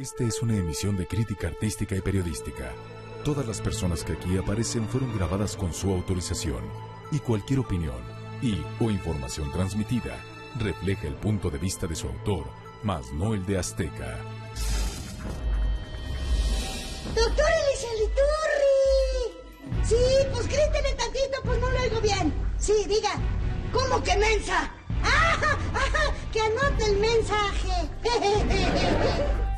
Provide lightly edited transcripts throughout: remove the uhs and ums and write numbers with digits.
Esta es una emisión de crítica artística y periodística. Todas las personas que aquí aparecen fueron grabadas con su autorización y cualquier opinión o información transmitida refleja el punto de vista de su autor, mas no el de Azteca. ¡Doctor Eliseo Liturri! Sí, pues grítele tantito, pues no lo oigo bien. Sí, diga. ¿Cómo que mensa? ¡Ah! ¡Que anote el mensaje!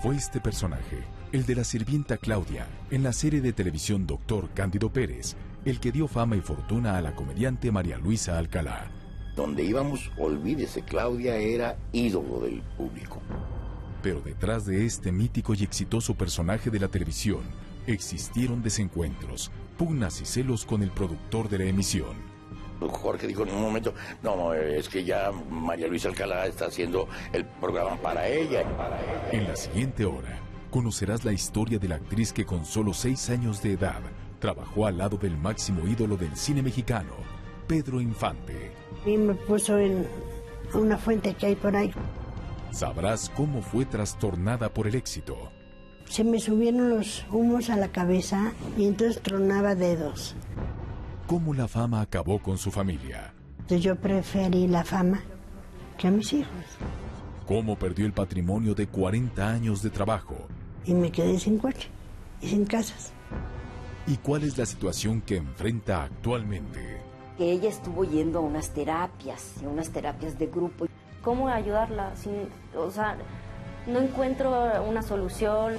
Fue este personaje, el de la sirvienta Claudia, en la serie de televisión Doctor Cándido Pérez, el que dio fama y fortuna a la comediante María Luisa Alcalá. Donde íbamos, olvídese, Claudia era ídolo del público. Pero detrás de este mítico y exitoso personaje de la televisión, existieron desencuentros, pugnas y celos con el productor de la emisión. Jorge dijo en un momento, no, es que ya María Luisa Alcalá está haciendo el programa para ella. En la siguiente hora, conocerás la historia de la actriz que con solo 6 años de edad trabajó al lado del máximo ídolo del cine mexicano, Pedro Infante. Y me puso en una fuente que hay por ahí. Sabrás cómo fue trastornada por el éxito. Se me subieron los humos a la cabeza y entonces tronaba dedos. Cómo la fama acabó con su familia. Entonces yo preferí la fama que a mis hijos. Cómo perdió el patrimonio de 40 años de trabajo. Y me quedé sin coche y sin casas. ¿Y cuál es la situación que enfrenta actualmente? Que ella estuvo yendo a unas terapias de grupo. ¿Cómo ayudarla? No encuentro una solución.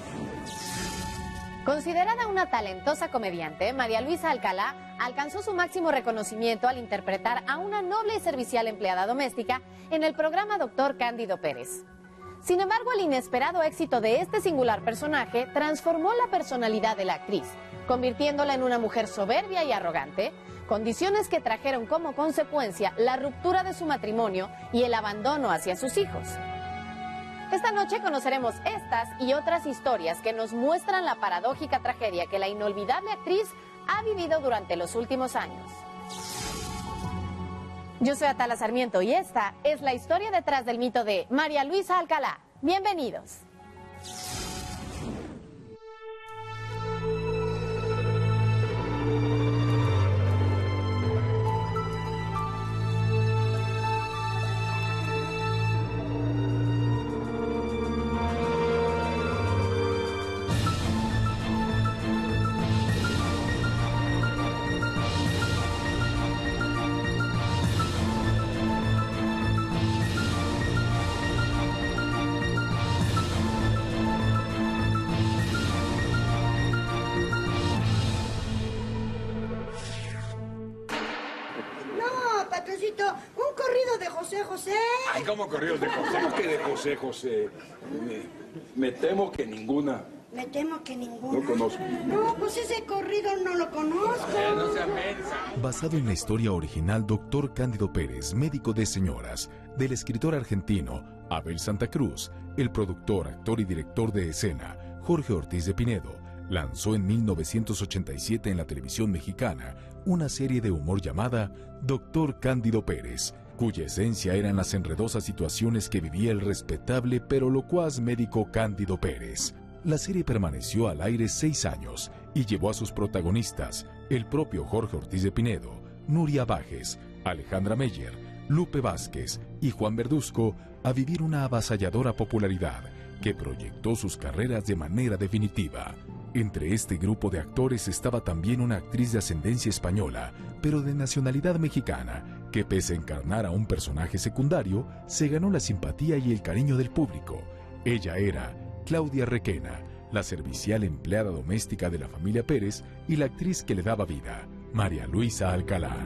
Considerada una talentosa comediante, María Luisa Alcalá alcanzó su máximo reconocimiento al interpretar a una noble y servicial empleada doméstica en el programa Doctor Cándido Pérez. Sin embargo, el inesperado éxito de este singular personaje transformó la personalidad de la actriz, convirtiéndola en una mujer soberbia y arrogante, condiciones que trajeron como consecuencia la ruptura de su matrimonio y el abandono hacia sus hijos. Esta noche conoceremos estas y otras historias que nos muestran la paradójica tragedia que la inolvidable actriz ha vivido durante los últimos años. Yo soy Atala Sarmiento y esta es la historia detrás del mito de María Luisa Alcalá. Bienvenidos. Un corrido de José José. Ay, ¿cómo corridos de José? ¿Qué de José José? Me temo que ninguna. Me temo que ninguna. No conozco. No, pues ese corrido no lo conozco. No sea mensa. Basado en la historia original Doctor Cándido Pérez, médico de señoras, del escritor argentino Abel Santa Cruz, el productor, actor y director de escena Jorge Ortiz de Pinedo, lanzó en 1987 en la televisión mexicana una serie de humor llamada Doctor Cándido Pérez, cuya esencia eran las enredosas situaciones que vivía el respetable pero locuaz médico Cándido Pérez. La serie permaneció al aire 6 años y llevó a sus protagonistas, el propio Jorge Ortiz de Pinedo, Nuria Bajes, Alejandra Meyer, Lupe Vázquez y Juan Verduzco, a vivir una avasalladora popularidad que proyectó sus carreras de manera definitiva. Entre este grupo de actores estaba también una actriz de ascendencia española, pero de nacionalidad mexicana, que pese a encarnar a un personaje secundario, se ganó la simpatía y el cariño del público. Ella era Claudia Requena, la servicial empleada doméstica de la familia Pérez y la actriz que le daba vida, María Luisa Alcalá.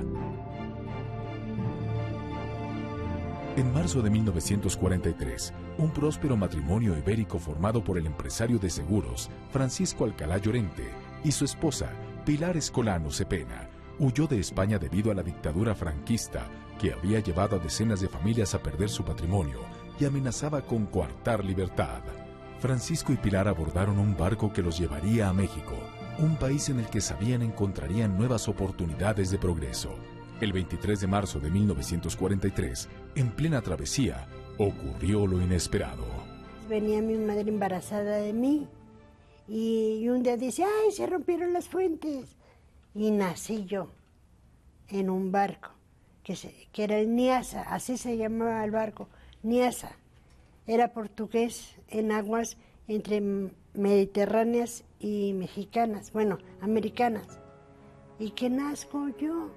En marzo de 1943, un próspero matrimonio ibérico formado por el empresario de seguros Francisco Alcalá Llorente y su esposa Pilar Escolano Cepena huyó de España debido a la dictadura franquista que había llevado a decenas de familias a perder su patrimonio y amenazaba con coartar libertad. Francisco y Pilar abordaron un barco que los llevaría a México, un país en el que sabían encontrarían nuevas oportunidades de progreso. El 23 de marzo de 1943, en plena travesía, ocurrió lo inesperado. venía mi madre embarazada de mí y un día dice, ay, se rompieron las fuentes. Y nací yo en un barco, que era el Niasa, así se llamaba el barco, Niasa. Era portugués en aguas entre mediterráneas y mexicanas, bueno, americanas. ¿Y qué nazco yo?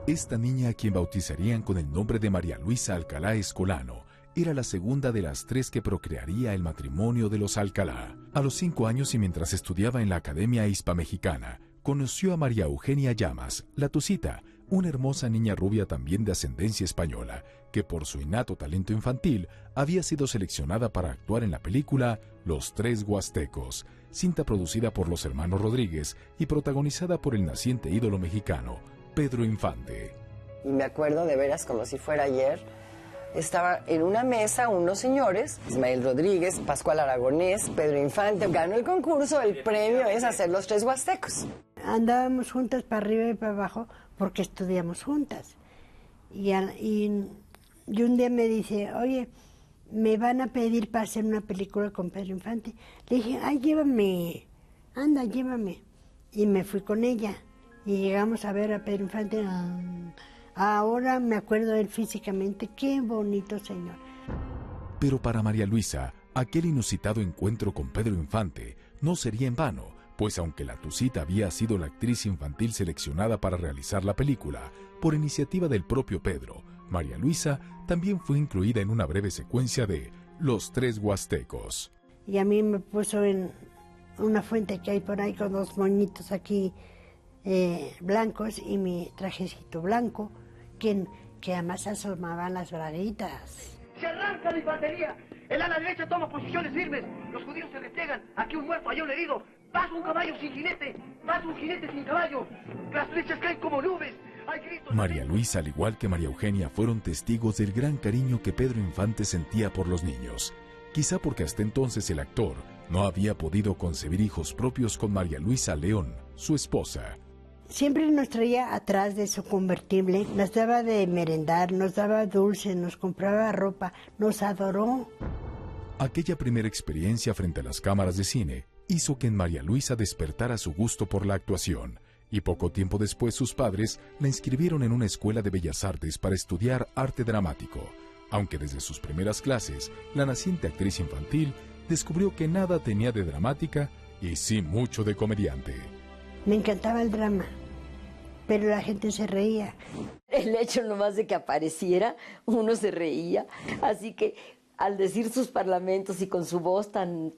Esta niña, a quien bautizarían con el nombre de María Luisa Alcalá Escolano, era la segunda de las 3 que procrearía el matrimonio de los Alcalá. A los 5 años y mientras estudiaba en la Academia Hispamexicana, conoció a María Eugenia Llamas, la Tucita, una hermosa niña rubia también de ascendencia española, que por su innato talento infantil había sido seleccionada para actuar en la película Los Tres Huastecos, cinta producida por los hermanos Rodríguez y protagonizada por el naciente ídolo mexicano, Pedro Infante. Y me acuerdo de veras como si fuera ayer. Estaba en una mesa unos señores, Ismael Rodríguez, Pascual Aragonés, Pedro Infante. Ganó el concurso, el premio es hacer Los Tres Huastecos. Andábamos juntas para arriba y para abajo porque estudiamos juntas. Y un día me dice, oye, me van a pedir para hacer una película con Pedro Infante. Le dije, ay, llévame, anda, llévame. Y me fui con ella y llegamos a ver a Pedro Infante. Ahora me acuerdo de él físicamente, qué bonito señor. Pero para María Luisa, aquel inusitado encuentro con Pedro Infante no sería en vano, pues aunque la Tucita había sido la actriz infantil seleccionada para realizar la película, por iniciativa del propio Pedro, María Luisa también fue incluida en una breve secuencia de Los Tres Huastecos. Y a mí me puso en una fuente que hay por ahí con 2 moñitos aquí blancos y mi trajecito blanco, que además asomaban las braguitas. Se arranca la infantería, el ala derecha toma posiciones firmes, los judíos se replegan, aquí un muerto, allá un herido, pasa un caballo sin jinete, pasa un jinete sin caballo, las flechas caen como nubes. María Luisa, al igual que María Eugenia, fueron testigos del gran cariño que Pedro Infante sentía por los niños. Quizá porque hasta entonces el actor no había podido concebir hijos propios con María Luisa León, su esposa. Siempre nos traía atrás de su convertible, nos daba de merendar, nos daba dulces, nos compraba ropa, nos adoró. Aquella primera experiencia frente a las cámaras de cine hizo que en María Luisa despertara su gusto por la actuación, y poco tiempo después sus padres la inscribieron en una escuela de bellas artes para estudiar arte dramático, aunque desde sus primeras clases la naciente actriz infantil descubrió que nada tenía de dramática y sí mucho de comediante. Me encantaba el drama, pero la gente se reía. El hecho nomás de que apareciera, uno se reía, así que al decir sus parlamentos y con su voz tan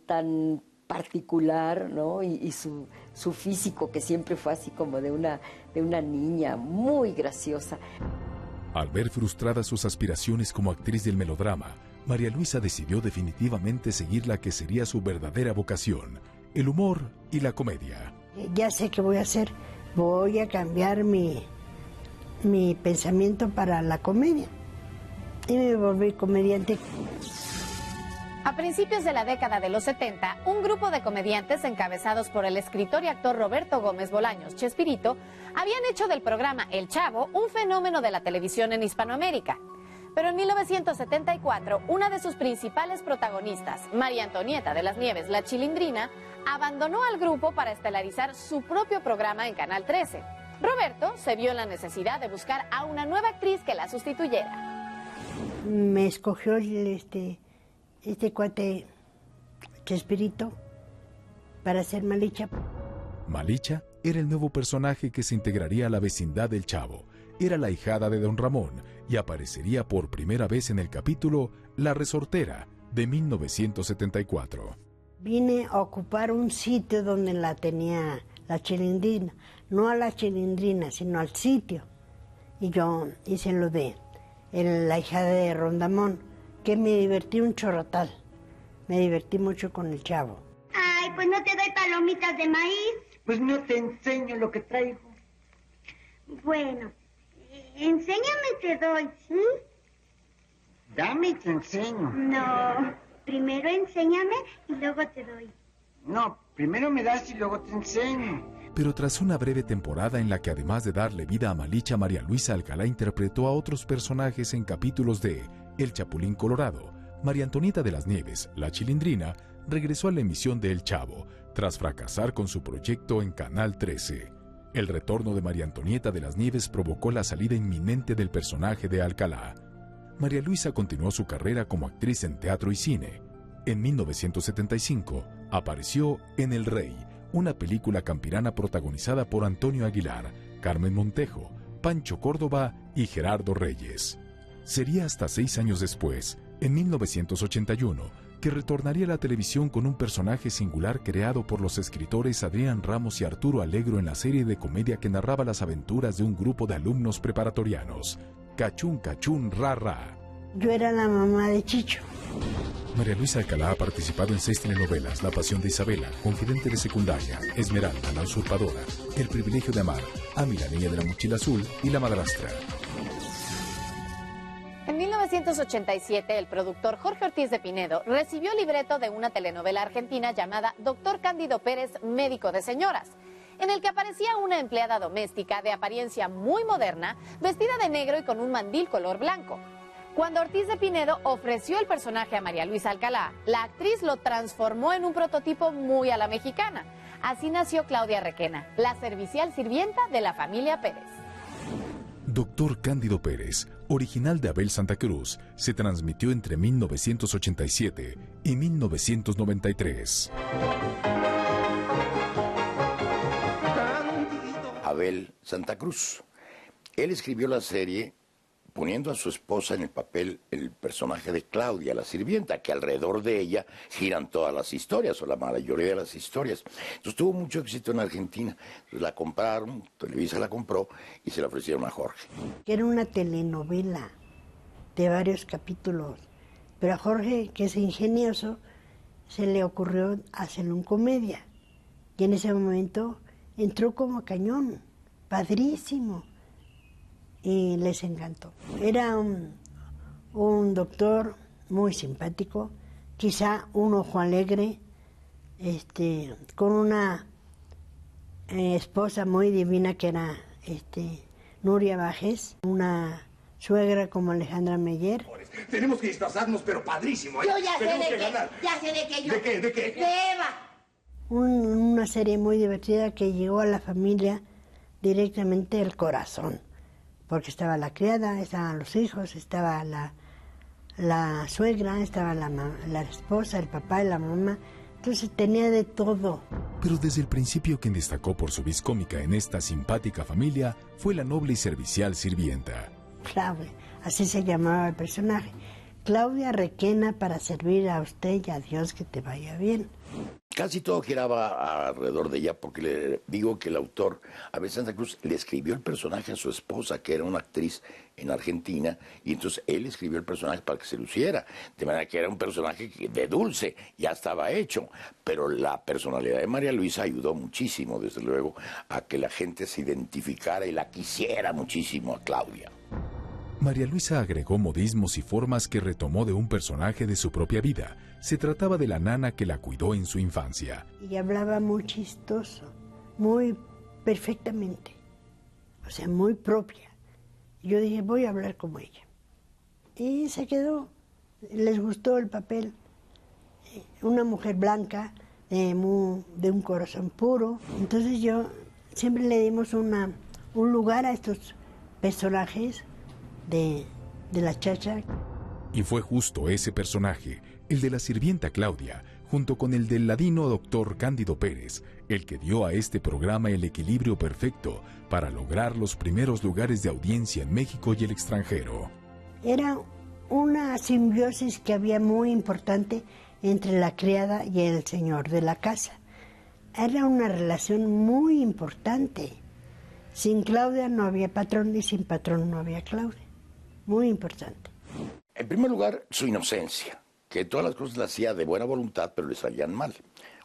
particular, ¿no? Y su físico, que siempre fue así como de una niña muy graciosa. Al ver frustradas sus aspiraciones como actriz del melodrama, María Luisa decidió definitivamente seguir la que sería su verdadera vocación, el humor y la comedia. Ya sé qué voy a hacer, voy a cambiar mi pensamiento para la comedia. Y me volví comediante. A principios de la década de los 70, un grupo de comediantes encabezados por el escritor y actor Roberto Gómez Bolaños, Chespirito, habían hecho del programa El Chavo un fenómeno de la televisión en Hispanoamérica. Pero en 1974, una de sus principales protagonistas, María Antonieta de las Nieves, la Chilindrina, abandonó al grupo para estelarizar su propio programa en Canal 13. Roberto se vio en la necesidad de buscar a una nueva actriz que la sustituyera. Me escogió este cuate Chespirito para ser Malicha. Malicha era el nuevo personaje que se integraría a la vecindad del Chavo. Era la ahijada de Don Ramón y aparecería por primera vez en el capítulo La Resortera de 1974. Vine a ocupar un sitio donde la tenía la Chilindrina, no a la Chilindrina, sino al sitio. Y yo hice lo de la hijada de Rondamón, que me divertí un chorrotal. Me divertí mucho con el Chavo. Ay, pues no te doy palomitas de maíz. Pues no te enseño lo que traigo. Bueno, enséñame te doy, ¿sí? Dame y te enseño. No, primero enséñame y luego te doy. No, primero me das y luego te enseño. Pero tras una breve temporada en la que además de darle vida a Malicha, María Luisa Alcalá interpretó a otros personajes en capítulos de El Chapulín Colorado, María Antonieta de las Nieves, la Chilindrina, regresó a la emisión de El Chavo, tras fracasar con su proyecto en Canal 13. El retorno de María Antonieta de las Nieves provocó la salida inminente del personaje de Alcalá. María Luisa continuó su carrera como actriz en teatro y cine. En 1975 apareció en El Rey, una película campirana protagonizada por Antonio Aguilar, Carmen Montejo, Pancho Córdoba y Gerardo Reyes. Sería hasta 6 años después, en 1981, que retornaría a la televisión con un personaje singular creado por los escritores Adrián Ramos y Arturo Alegro en la serie de comedia que narraba las aventuras de un grupo de alumnos preparatorianos, Cachún Cachún Ra Ra. Yo era la mamá de Chicho. María Luisa Alcalá ha participado en 6 telenovelas: La pasión de Isabela, Confidente de secundaria, Esmeralda, la usurpadora, El privilegio de amar, Ami la niña de la mochila azul y La madrastra. En 1987, el productor Jorge Ortiz de Pinedo recibió el libreto de una telenovela argentina llamada Doctor Cándido Pérez, médico de señoras, en el que aparecía una empleada doméstica de apariencia muy moderna, vestida de negro y con un mandil color blanco. Cuando Ortiz de Pinedo ofreció el personaje a María Luisa Alcalá, la actriz lo transformó en un prototipo muy a la mexicana. Así nació Claudia Requena, la servicial sirvienta de la familia Pérez. Doctor Cándido Pérez, original de Abel Santa Cruz, se transmitió entre 1987 y 1993. Abel Santa Cruz. Él escribió la serie poniendo a su esposa en el papel, el personaje de Claudia, la sirvienta, que alrededor de ella giran todas las historias, o la mayoría de las historias. Entonces tuvo mucho éxito en Argentina. Entonces la compraron, Televisa la compró y se la ofrecieron a Jorge. Era una telenovela de varios capítulos, pero a Jorge, que es ingenioso, se le ocurrió hacerlo en comedia. Y en ese momento entró como cañón, padrísimo. Y les encantó. Era un doctor muy simpático, quizá un ojo alegre, con una esposa muy divina que era Nuria Bajes, una suegra como Alejandra Meyer. Tenemos que disfrazarnos, pero padrísimo. Yo ya sé Tenemos de que qué, ganar. ya sé de qué yo. ¿De qué? ¿De qué? De Eva. Una serie muy divertida que llegó a la familia directamente al corazón. Porque estaba la criada, estaban los hijos, estaba la suegra, estaba la esposa, el papá y la mamá. Entonces tenía de todo. Pero desde el principio quien destacó por su vis cómica en esta simpática familia fue la noble y servicial sirvienta. Claudia, así se llamaba el personaje. Claudia Requena, para servir a usted y a Dios, que te vaya bien. Casi todo giraba alrededor de ella, porque le digo que el autor, Abel Santa Cruz, le escribió el personaje a su esposa, que era una actriz en Argentina, y entonces él escribió el personaje para que se luciera, de manera que era un personaje de dulce, ya estaba hecho, pero la personalidad de María Luisa ayudó muchísimo, desde luego, a que la gente se identificara y la quisiera muchísimo a Claudia. María Luisa agregó modismos y formas que retomó de un personaje de su propia vida. Se trataba de la nana que la cuidó en su infancia. Y hablaba muy chistoso, muy perfectamente, o sea, muy propia. Yo dije, voy a hablar como ella. Y se quedó, les gustó el papel. Una mujer blanca, de un corazón puro. Entonces siempre le dimos un lugar a estos personajes de la chacha. Y fue justo ese personaje, el de la sirvienta Claudia, junto con el del ladino doctor Cándido Pérez, el que dio a este programa el equilibrio perfecto para lograr los primeros lugares de audiencia en México y el extranjero. Era una simbiosis que había muy importante entre la criada y el señor de la casa. Era una relación muy importante. Sin Claudia no había patrón y sin patrón no había Claudia. Muy importante. En primer lugar, su inocencia, que todas las cosas las hacía de buena voluntad, pero le salían mal.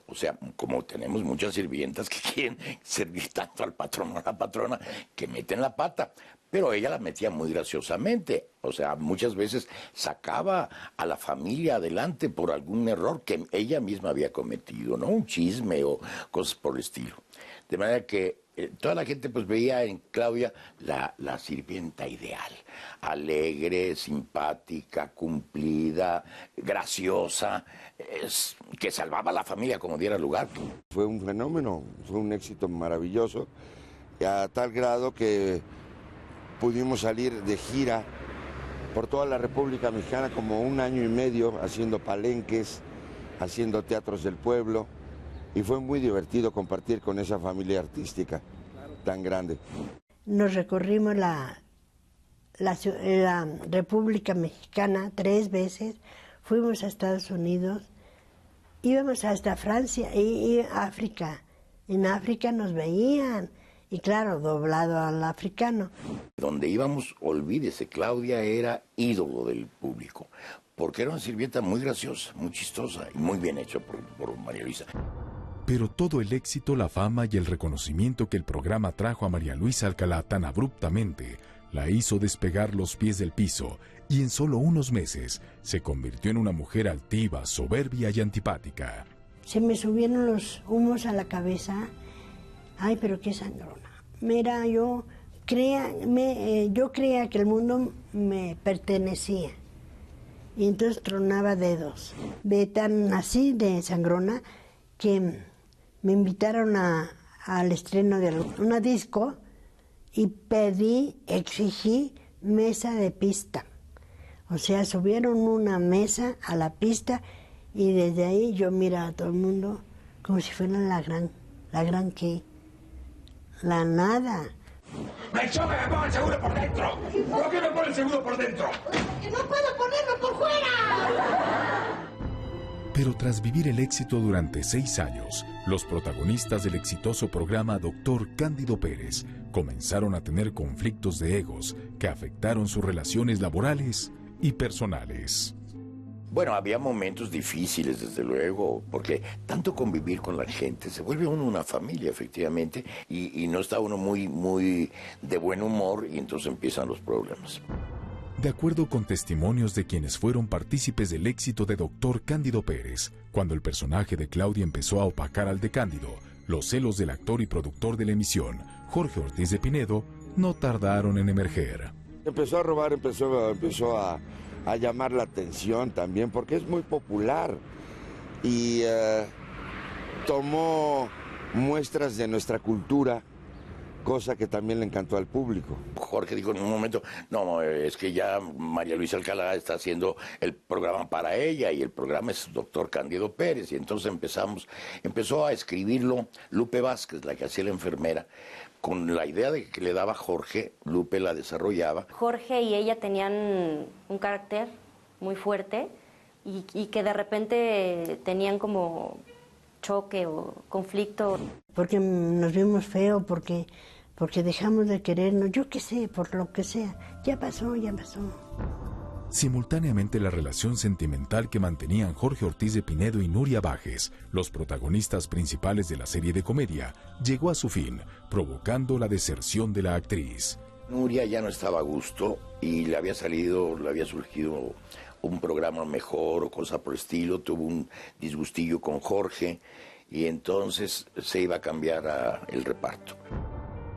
O sea, como tenemos muchas sirvientas que quieren servir tanto al patrón o a la patrona, que meten la pata, pero ella la metía muy graciosamente. O sea, muchas veces sacaba a la familia adelante por algún error que ella misma había cometido, ¿no? Un chisme o cosas por el estilo. De manera que Toda la gente pues veía en Claudia la sirvienta ideal, alegre, simpática, cumplida, graciosa, que salvaba a la familia como diera lugar. Fue un fenómeno, fue un éxito maravilloso, a tal grado que pudimos salir de gira por toda la República Mexicana como 1 año y medio haciendo palenques, haciendo teatros del pueblo, y fue muy divertido compartir con esa familia artística tan grande. Nos recorrimos la República Mexicana 3 veces, fuimos a Estados Unidos, íbamos hasta Francia y África. En África nos veían, y claro, doblado al africano. Donde íbamos, olvídese, Claudia era ídolo del público, porque era una sirvienta muy graciosa, muy chistosa y muy bien hecha por María Luisa. Pero todo el éxito, la fama y el reconocimiento que el programa trajo a María Luisa Alcalá tan abruptamente, la hizo despegar los pies del piso y en solo unos meses se convirtió en una mujer altiva, soberbia y antipática. Se me subieron los humos a la cabeza. Ay, pero qué sangrona. Mira, yo creía que el mundo me pertenecía. Y entonces tronaba dedos. Ve tan así de sangrona que me invitaron al estreno de una disco y exigí mesa de pista. O sea, subieron una mesa a la pista y desde ahí yo miraba a todo el mundo como si fuera la gran qué. La nada. ¡Me choca que me ponga el seguro por dentro! ¿Por qué me pone el seguro por dentro? ¡Que no puedo ponerlo por fuera! Pero tras vivir el éxito durante 6 años, los protagonistas del exitoso programa Dr. Cándido Pérez comenzaron a tener conflictos de egos que afectaron sus relaciones laborales y personales. Bueno, había momentos difíciles, desde luego, porque tanto convivir con la gente, se vuelve uno una familia, efectivamente, y no está uno muy de buen humor, y entonces empiezan los problemas. De acuerdo con testimonios de quienes fueron partícipes del éxito de Dr. Cándido Pérez, cuando el personaje de Claudia empezó a opacar al de Cándido, los celos del actor y productor de la emisión, Jorge Ortiz de Pinedo, no tardaron en emerger. Empezó a robar, empezó a llamar la atención también, porque es muy popular y tomó muestras de nuestra cultura, cosa que también le encantó al público. Jorge dijo en un momento, no, es que ya María Luisa Alcalá está haciendo el programa para ella y el programa es Dr. Cándido Pérez, y entonces empezó a escribirlo Lupe Vázquez, la que hacía la enfermera, con la idea de que le daba Jorge, Lupe la desarrollaba. Jorge y ella tenían un carácter muy fuerte y que de repente tenían como choque o conflicto. Porque nos vimos feo, porque dejamos de querernos, yo qué sé, por lo que sea. Ya pasó. Simultáneamente, la relación sentimental que mantenían Jorge Ortiz de Pinedo y Nuria Bajes, los protagonistas principales de la serie de comedia, llegó a su fin, provocando la deserción de la actriz. Nuria ya no estaba a gusto y le había surgido un programa mejor o cosa por el estilo, tuvo un disgustillo con Jorge y entonces se iba a cambiar el reparto.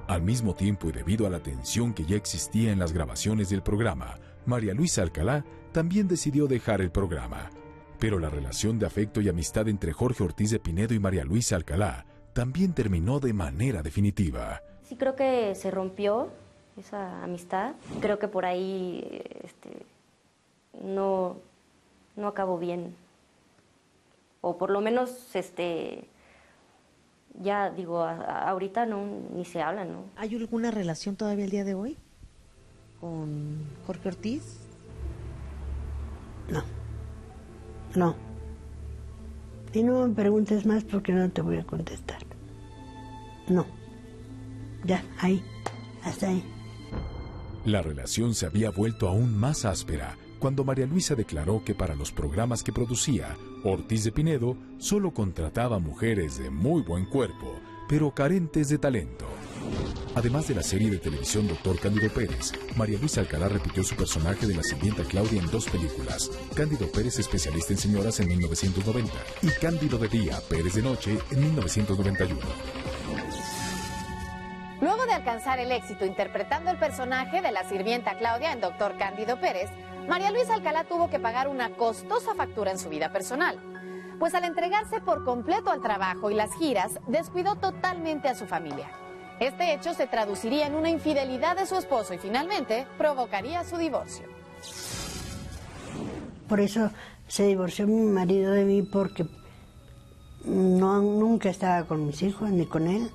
Al mismo tiempo y debido a la tensión que ya existía en las grabaciones del programa, María Luisa Alcalá también decidió dejar el programa. Pero la relación de afecto y amistad entre Jorge Ortiz de Pinedo y María Luisa Alcalá también terminó de manera definitiva. Sí, creo que se rompió esa amistad. Creo que por ahí no acabó bien. O por lo menos ya digo, ahorita ni se habla, ¿no? ¿Hay alguna relación todavía el día de hoy con Jorge Ortiz? No. Y no me preguntes más porque no te voy a contestar. No. Ya, hasta ahí. La relación se había vuelto aún más áspera cuando María Luisa declaró que para los programas que producía, Ortiz de Pinedo solo contrataba mujeres de muy buen cuerpo, pero carentes de talento. Además de la serie de televisión Dr. Cándido Pérez, María Luisa Alcalá repitió su personaje de la sirvienta Claudia en 2 películas, Cándido Pérez, especialista en señoras, en 1990, y Cándido de Día, Pérez de Noche, en 1991. de alcanzar el éxito interpretando el personaje de la sirvienta Claudia en Doctor Cándido Pérez, María Luisa Alcalá tuvo que pagar una costosa factura en su vida personal. Pues al entregarse por completo al trabajo y las giras, descuidó totalmente a su familia. Este hecho se traduciría en una infidelidad de su esposo y finalmente provocaría su divorcio. Por eso se divorció mi marido de mí, porque nunca estaba con mis hijos ni con él.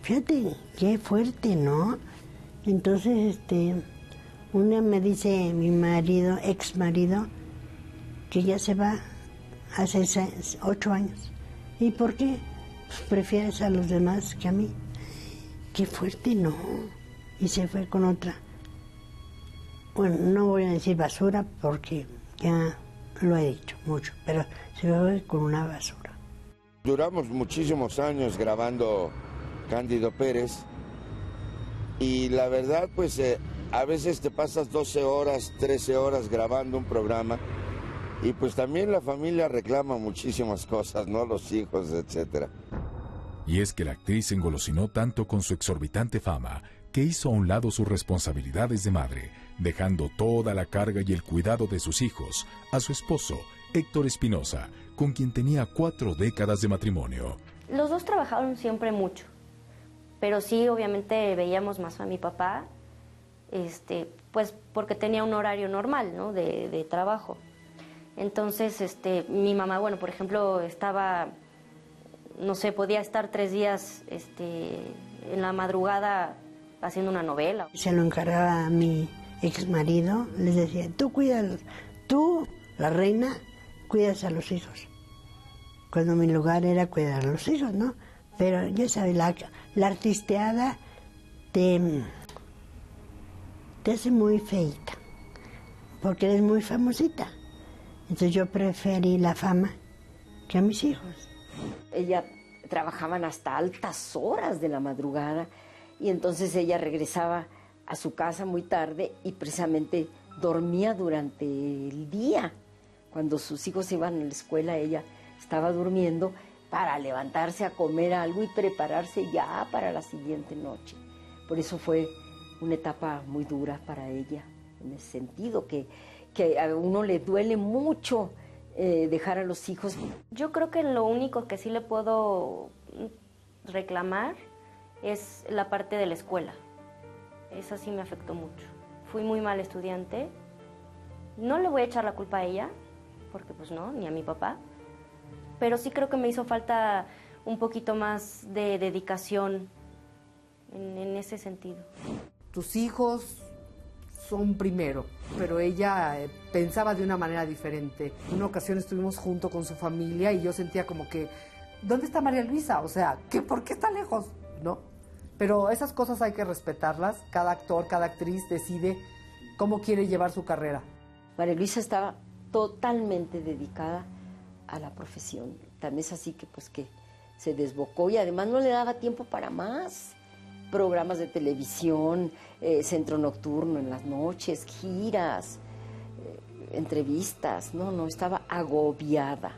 Fíjate, qué fuerte, ¿no? Entonces, un día me dice mi marido, ex marido, que ya se va hace 8 años. ¿Y por qué? Pues prefieres a los demás que a mí. Qué fuerte, ¿no? Y se fue con otra. Bueno, no voy a decir basura porque ya lo he dicho mucho, pero se fue con una basura. Duramos muchísimos años grabando Cándido Pérez y la verdad, pues a veces te pasas 12 horas, 13 horas grabando un programa y pues también la familia reclama muchísimas cosas, ¿no? Los hijos, etcétera. Y es que la actriz se engolosinó tanto con su exorbitante fama que hizo a un lado sus responsabilidades de madre, dejando toda la carga y el cuidado de sus hijos a su esposo, Héctor Espinosa, con quien tenía 4 décadas de matrimonio. Los dos trabajaron siempre mucho, pero sí, obviamente veíamos más a mi papá, pues porque tenía un horario normal, ¿no? de trabajo. Entonces, mi mamá, bueno, por ejemplo, estaba, no sé, podía estar 3 días en la madrugada haciendo una novela. Se lo encargaba a mi ex marido, les decía, tú cuídalos, tú, la reina, cuidas a los hijos. Cuando mi lugar era cuidar a los hijos, ¿no? Pero ya sabes, la artisteada te hace muy feita, porque eres muy famosita. Entonces yo preferí la fama que a mis hijos. Ella trabajaban hasta altas horas de la madrugada y entonces ella regresaba a su casa muy tarde y precisamente dormía durante el día. Cuando sus hijos iban a la escuela, ella estaba durmiendo para levantarse a comer algo y prepararse ya para la siguiente noche. Por eso fue una etapa muy dura para ella, en ese sentido, que a uno le duele mucho dejar a los hijos. Yo creo que lo único que sí le puedo reclamar es la parte de la escuela. Esa sí me afectó mucho. Fui muy mal estudiante. No le voy a echar la culpa a ella, porque pues no, ni a mi papá. Pero sí creo que me hizo falta un poquito más de dedicación en ese sentido. Tus hijos son primero, pero ella pensaba de una manera diferente. En una ocasión estuvimos junto con su familia y yo sentía como que, ¿dónde está María Luisa? O sea, ¿por qué está lejos? ¿No? Pero esas cosas hay que respetarlas. Cada actor, cada actriz decide cómo quiere llevar su carrera. María Luisa estaba totalmente dedicada a la profesión. También es así que se desbocó y además no le daba tiempo para más. Programas de televisión, centro nocturno en las noches, giras, entrevistas. No, estaba agobiada.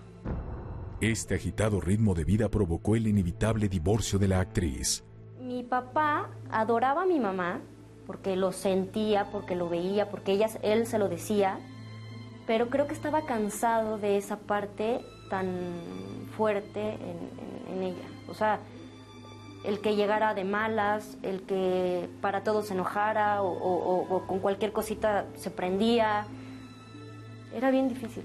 Este agitado ritmo de vida provocó el inevitable divorcio de la actriz. Mi papá adoraba a mi mamá porque lo sentía, porque lo veía, porque él se lo decía, pero creo que estaba cansado de esa parte tan fuerte en ella. O sea, el que llegara de malas, el que para todo se enojara o con cualquier cosita se prendía. Era bien difícil.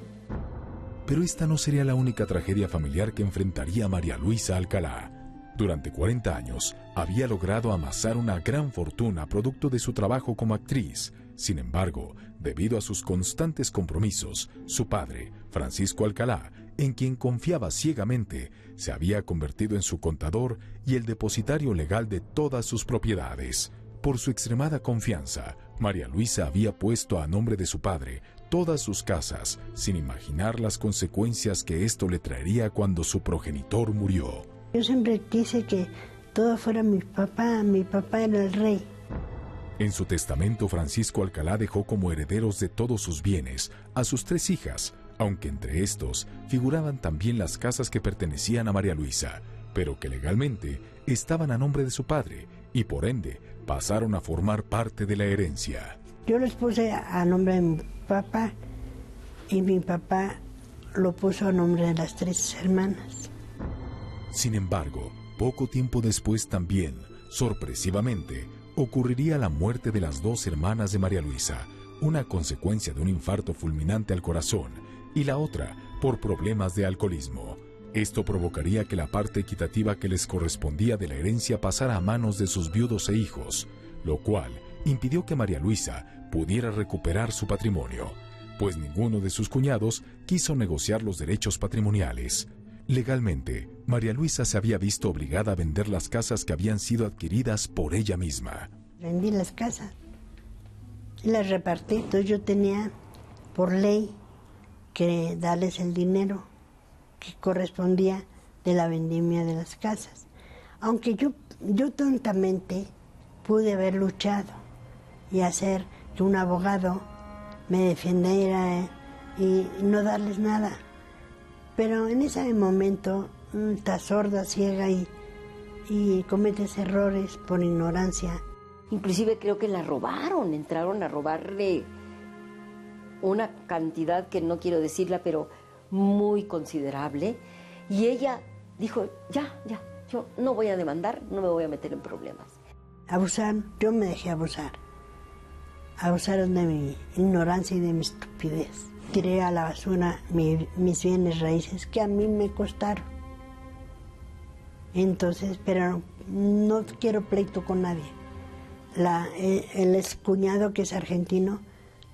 Pero esta no sería la única tragedia familiar que enfrentaría María Luisa Alcalá. Durante 40 años había logrado amasar una gran fortuna producto de su trabajo como actriz. Sin embargo, debido a sus constantes compromisos, su padre, Francisco Alcalá, en quien confiaba ciegamente, se había convertido en su contador y el depositario legal de todas sus propiedades. Por su extremada confianza, María Luisa había puesto a nombre de su padre todas sus casas, sin imaginar las consecuencias que esto le traería cuando su progenitor murió. Yo siempre quise que todo fuera mi papá era el rey. En su testamento, Francisco Alcalá dejó como herederos de todos sus bienes a sus 3 hijas, aunque entre estos figuraban también las casas que pertenecían a María Luisa, pero que legalmente estaban a nombre de su padre y por ende pasaron a formar parte de la herencia. Yo los puse a nombre de mi papá y mi papá lo puso a nombre de las 3 hermanas. Sin embargo, poco tiempo después también, sorpresivamente, ocurriría la muerte de las 2 hermanas de María Luisa, una consecuencia de un infarto fulminante al corazón y la otra por problemas de alcoholismo. Esto provocaría que la parte equitativa que les correspondía de la herencia pasara a manos de sus viudos e hijos, lo cual impidió que María Luisa pudiera recuperar su patrimonio, pues ninguno de sus cuñados quiso negociar los derechos patrimoniales. Legalmente, María Luisa se había visto obligada a vender las casas que habían sido adquiridas por ella misma. Vendí las casas y las repartí. Entonces yo tenía por ley que darles el dinero que correspondía de la vendimia de las casas. Aunque yo tontamente pude haber luchado y hacer que un abogado me defendiera y no darles nada. Pero en ese momento estás sorda, ciega y cometes errores por ignorancia. Inclusive creo que la robaron, entraron a robarle una cantidad que no quiero decirla, pero muy considerable. Y ella dijo, ya, yo no voy a demandar, no me voy a meter en problemas. Abusaron, yo me dejé abusar. Abusaron de mi ignorancia y de mi estupidez. Tiré a la basura mis bienes raíces que a mí me costaron. Entonces, pero no quiero pleito con nadie. El excuñado que es argentino,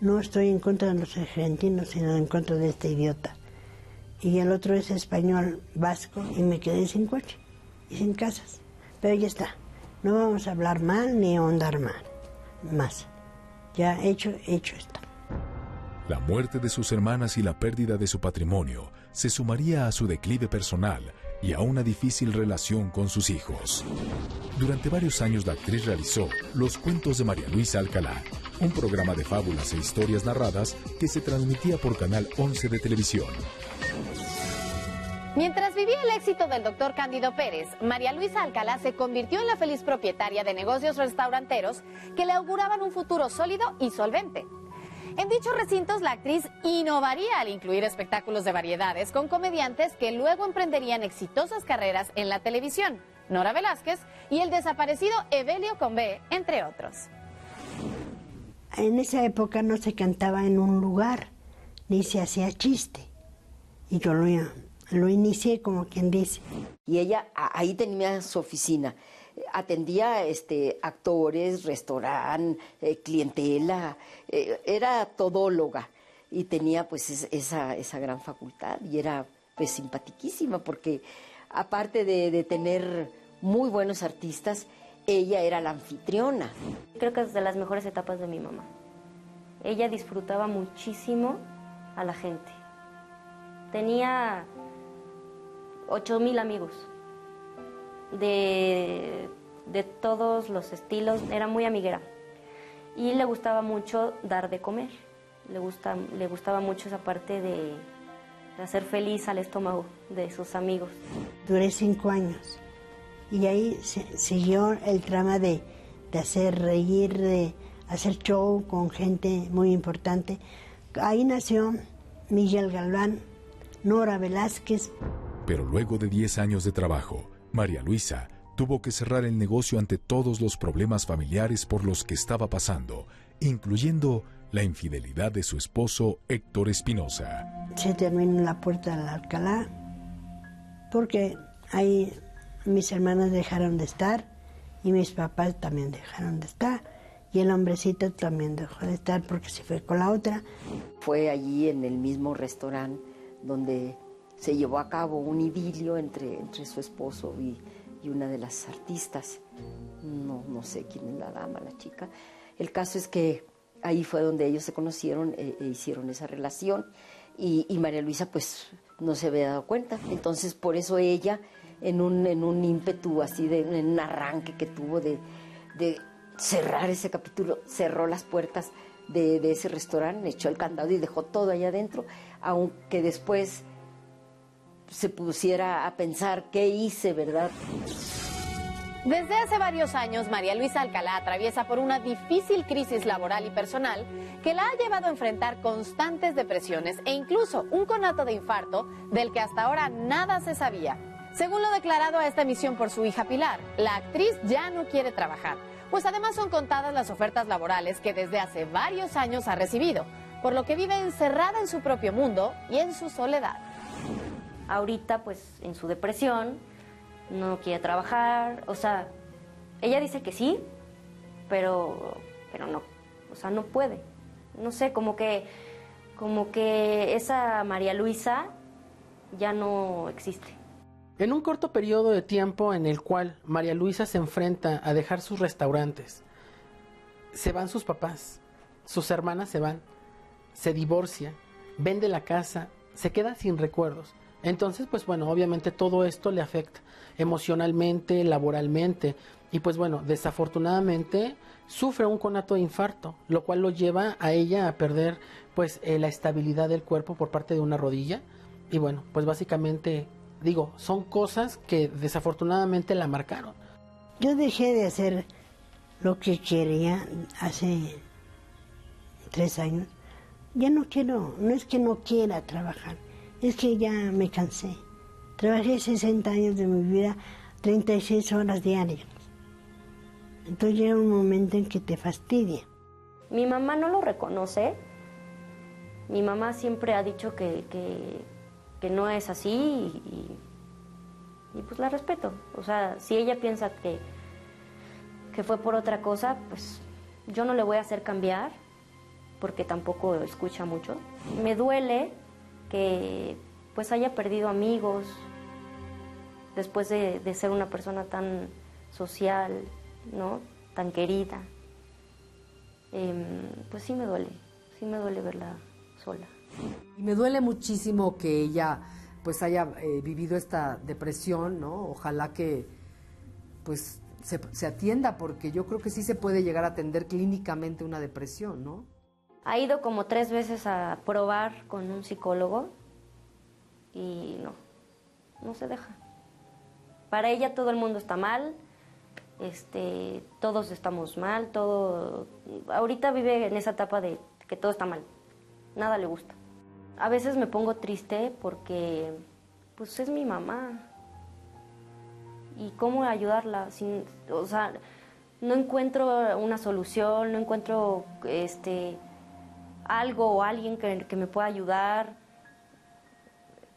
no estoy en contra de los argentinos, sino en contra de este idiota. Y el otro es español, vasco, y me quedé sin coche y sin casas. Pero ya está, no vamos a hablar mal ni ahondar mal, más. Ya hecho está. La muerte de sus hermanas y la pérdida de su patrimonio se sumaría a su declive personal y a una difícil relación con sus hijos. Durante varios años la actriz realizó Los Cuentos de María Luisa Alcalá, un programa de fábulas e historias narradas que se transmitía por Canal 11 de televisión. Mientras vivía el éxito del doctor Cándido Pérez, María Luisa Alcalá se convirtió en la feliz propietaria de negocios restauranteros que le auguraban un futuro sólido y solvente. En dichos recintos, la actriz innovaría al incluir espectáculos de variedades con comediantes que luego emprenderían exitosas carreras en la televisión, Nora Velázquez y el desaparecido Evelio Combé, entre otros. En esa época no se cantaba en un lugar, ni se hacía chiste. Y yo lo inicié como quien dice. Y ella ahí tenía su oficina. Atendía actores, restaurante, clientela, era todóloga y tenía pues esa gran facultad y era pues simpatiquísima porque aparte de tener muy buenos artistas, ella era la anfitriona. Creo que es de las mejores etapas de mi mamá. Ella disfrutaba muchísimo a la gente. Tenía 8,000 amigos. De todos los estilos, era muy amiguera y le gustaba mucho dar de comer, le gustaba mucho esa parte de hacer feliz al estómago de sus amigos. Duré 5 años y ahí siguió el trama de hacer reír, de hacer show con gente muy importante. Ahí nació Miguel Galván, Nora Velázquez. Pero luego de 10 años de trabajo, María Luisa tuvo que cerrar el negocio ante todos los problemas familiares por los que estaba pasando, incluyendo la infidelidad de su esposo Héctor Espinosa. Se terminó en la puerta de Alcalá, porque ahí mis hermanas dejaron de estar y mis papás también dejaron de estar y el hombrecito también dejó de estar porque se fue con la otra. Fue allí en el mismo restaurante donde se llevó a cabo un idilio entre su esposo y una de las artistas. No sé quién es la dama, la chica. El caso es que ahí fue donde ellos se conocieron e hicieron esa relación y María Luisa pues no se había dado cuenta. Entonces por eso ella en un ímpetu así, en un arranque que tuvo de cerrar ese capítulo, cerró las puertas de ese restaurante, echó el candado y dejó todo allá adentro, aunque después se pusiera a pensar qué hice, ¿verdad? Desde hace varios años, María Luisa Alcalá atraviesa por una difícil crisis laboral y personal que la ha llevado a enfrentar constantes depresiones e incluso un conato de infarto del que hasta ahora nada se sabía. Según lo declarado a esta emisión por su hija Pilar, la actriz ya no quiere trabajar, pues además son contadas las ofertas laborales que desde hace varios años ha recibido, por lo que vive encerrada en su propio mundo y en su soledad. Ahorita, pues, en su depresión, no quiere trabajar, o sea, ella dice que sí, pero no, o sea, no puede. No sé, como que esa María Luisa ya no existe. En un corto periodo de tiempo en el cual María Luisa se enfrenta a dejar sus restaurantes, se van sus papás, sus hermanas se van, se divorcia, vende la casa, se queda sin recuerdos. Entonces, pues bueno, obviamente todo esto le afecta emocionalmente, laboralmente, y pues bueno, desafortunadamente sufre un conato de infarto, lo cual lo lleva a ella a perder pues la estabilidad del cuerpo por parte de una rodilla, y bueno, pues básicamente, digo, son cosas que desafortunadamente la marcaron. Yo dejé de hacer lo que quería hace 3 años. Ya no quiero, no es que no quiera trabajar, es que ya me cansé. Trabajé 60 años de mi vida, 36 horas diarias. Entonces llega un momento en que te fastidia. Mi mamá no lo reconoce. Mi mamá siempre ha dicho que no es así y pues la respeto. O sea, si ella piensa que fue por otra cosa, pues yo no le voy a hacer cambiar porque tampoco escucha mucho. Me duele que pues haya perdido amigos después de ser una persona tan social, ¿no? Tan querida. Pues sí me duele verla sola. Y me duele muchísimo que ella pues haya vivido esta depresión, ¿no? Ojalá que pues se atienda, porque yo creo que sí se puede llegar a atender clínicamente una depresión, ¿no? Ha ido como 3 veces a probar con un psicólogo y no se deja. Para ella todo el mundo está mal, todos estamos mal, ahorita vive en esa etapa de que todo está mal, nada le gusta. A veces me pongo triste porque pues es mi mamá y cómo ayudarla, o sea, no encuentro una solución, no encuentro algo o alguien que me pueda ayudar.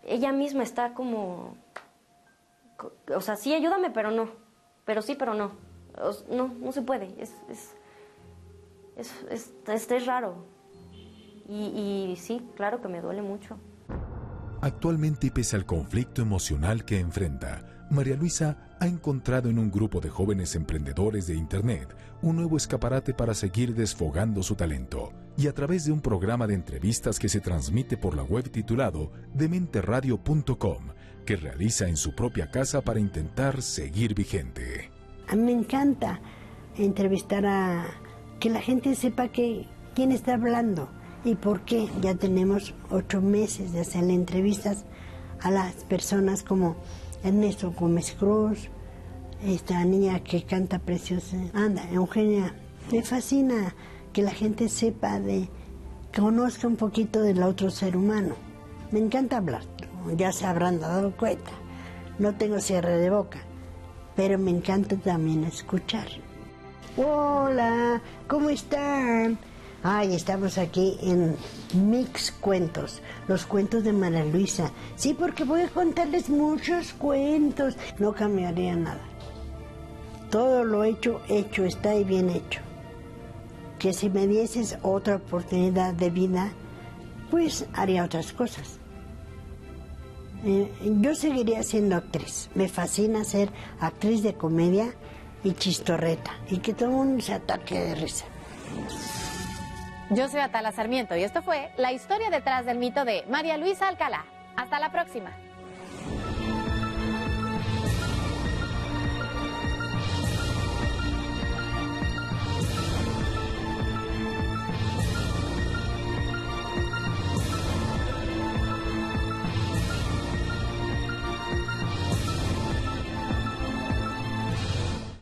Ella misma está como, o sea, sí, ayúdame, pero no, pero sí, pero no, no se puede, es raro. Y sí, claro que me duele mucho. Actualmente, pese al conflicto emocional que enfrenta, María Luisa ha encontrado en un grupo de jóvenes emprendedores de Internet un nuevo escaparate para seguir desfogando su talento. Y a través de un programa de entrevistas que se transmite por la web titulado dementeradio.com, que realiza en su propia casa para intentar seguir vigente. A mí me encanta entrevistar a que la gente sepa quién está hablando y por qué. Ya tenemos 8 meses de hacerle entrevistas a las personas como Ernesto Gómez Cruz, esta niña que canta preciosa, Eugenia. Me fascina que la gente sepa conozca un poquito del otro ser humano. Me encanta hablar, ya se habrán dado cuenta, no tengo cierre de boca, pero me encanta también escuchar. Hola, ¿cómo están? Ay, estamos aquí en Mix Cuentos, los cuentos de María Luisa. Sí, porque voy a contarles muchos cuentos. No cambiaría nada. Todo lo hecho está y bien hecho. Que si me dieses otra oportunidad de vida, pues haría otras cosas. Yo seguiría siendo actriz. Me fascina ser actriz de comedia y chistorreta. Y que todo el mundo se ataque de risa. Yo soy Atala Sarmiento y esto fue la historia detrás del mito de María Luisa Alcalá. Hasta la próxima.